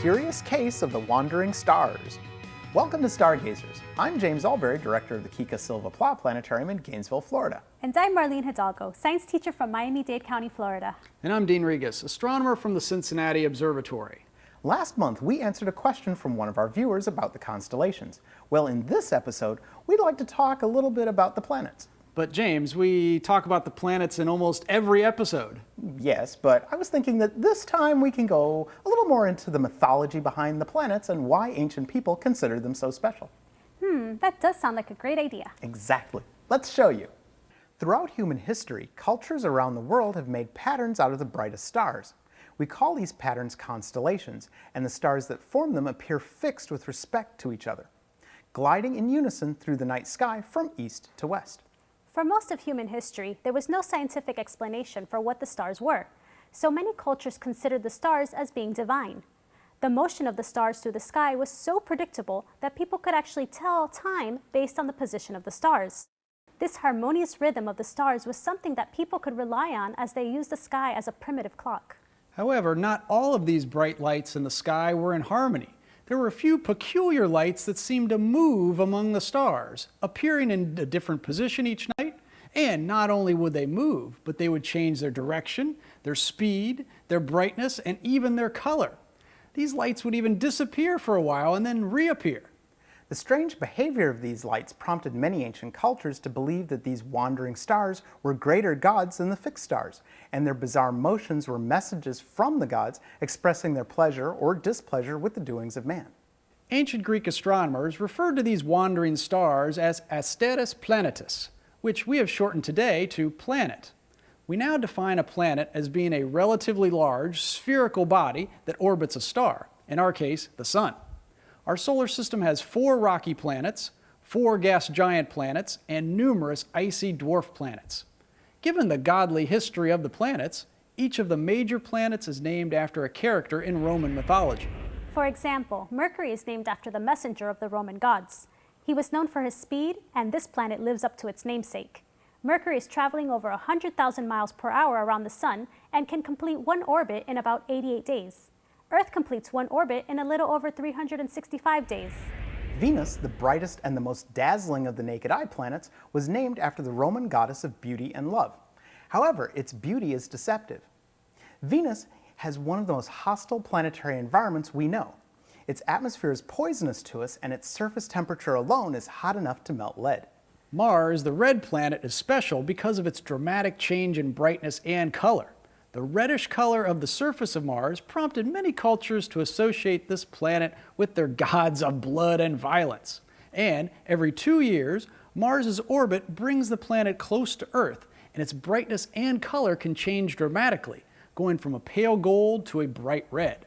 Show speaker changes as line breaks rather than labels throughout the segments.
curious case of the wandering stars. Welcome to Stargazers. I'm James Albury, director of the Kika Silva Pla Planetarium in Gainesville, Florida.
And I'm Marlene Hidalgo, science teacher from Miami-Dade County, Florida.
And I'm Dean Regas, astronomer from the Cincinnati Observatory.
Last month, we answered a question from one of our viewers about the constellations. Well, in this episode, we'd like to talk a little bit about the planets.
But James, we talk about the planets in almost every episode.
Yes, but I was thinking that this time we can go a little more into the mythology behind the planets and why ancient people considered them so special.
That does sound like a great idea.
Exactly. Let's show you. Throughout human history, cultures around the world have made patterns out of the brightest stars. We call these patterns constellations, and the stars that form them appear fixed with respect to each other, gliding in unison through the night sky from east to west.
For most of human history, there was no scientific explanation for what the stars were, so many cultures considered the stars as being divine. The motion of the stars through the sky was so predictable that people could actually tell time based on the position of the stars. This harmonious rhythm of the stars was something that people could rely on as they used the sky as a primitive clock.
However, not all of these bright lights in the sky were in harmony. There were a few peculiar lights that seemed to move among the stars, appearing in a different position each night. And not only would they move, but they would change their direction, their speed, their brightness, and even their color. These lights would even disappear for a while and then reappear.
The strange behavior of these lights prompted many ancient cultures to believe that these wandering stars were greater gods than the fixed stars, and their bizarre motions were messages from the gods expressing their pleasure or displeasure with the doings of man.
Ancient Greek astronomers referred to these wandering stars as asteres planetis, which we have shortened today to planet. We now define a planet as being a relatively large spherical body that orbits a star, in our case, the Sun. Our solar system has 4 rocky planets, 4 gas giant planets, and numerous icy dwarf planets. Given the godly history of the planets, each of the major planets is named after a character in Roman mythology.
For example, Mercury is named after the messenger of the Roman gods. He was known for his speed, and this planet lives up to its namesake. Mercury is traveling over 100,000 miles per hour around the Sun and can complete one orbit in about 88 days. Earth completes one orbit in a little over 365 days.
Venus, the brightest and the most dazzling of the naked eye planets, was named after the Roman goddess of beauty and love. However, its beauty is deceptive. Venus has one of the most hostile planetary environments we know. Its atmosphere is poisonous to us, and its surface temperature alone is hot enough to melt lead.
Mars, the red planet, is special because of its dramatic change in brightness and color. The reddish color of the surface of Mars prompted many cultures to associate this planet with their gods of blood and violence. And every 2 years, Mars's orbit brings the planet close to Earth, and its brightness and color can change dramatically, going from a pale gold to a bright red.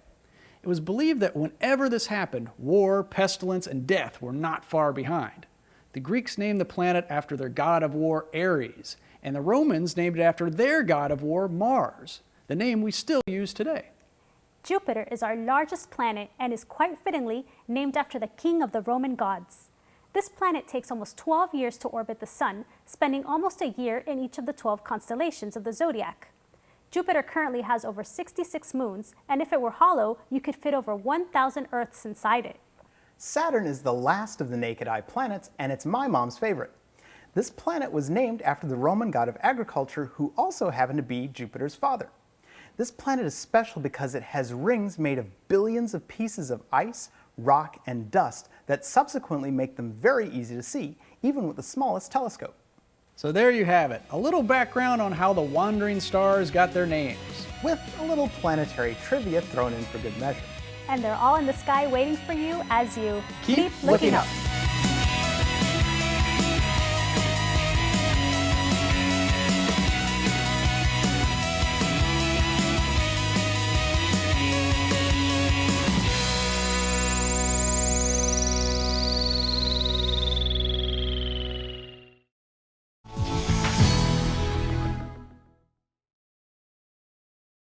It was believed that whenever this happened, war, pestilence, and death were not far behind. The Greeks named the planet after their god of war, Ares, and the Romans named it after their god of war, Mars, the name we still use today.
Jupiter is our largest planet and is quite fittingly named after the king of the Roman gods. This planet takes almost 12 years to orbit the Sun, spending almost a year in each of the 12 constellations of the zodiac. Jupiter currently has over 66 moons, and if it were hollow, you could fit over 1,000 Earths inside it.
Saturn is the last of the naked eye planets, and it's my mom's favorite. This planet was named after the Roman god of agriculture, who also happened to be Jupiter's father. This planet is special because it has rings made of billions of pieces of ice, rock, and dust that subsequently make them very easy to see, even with the smallest telescope.
So there you have it, a little background on how the wandering stars got their names.
With a little planetary trivia thrown in for good measure.
And they're all in the sky waiting for you as you
Keep looking up.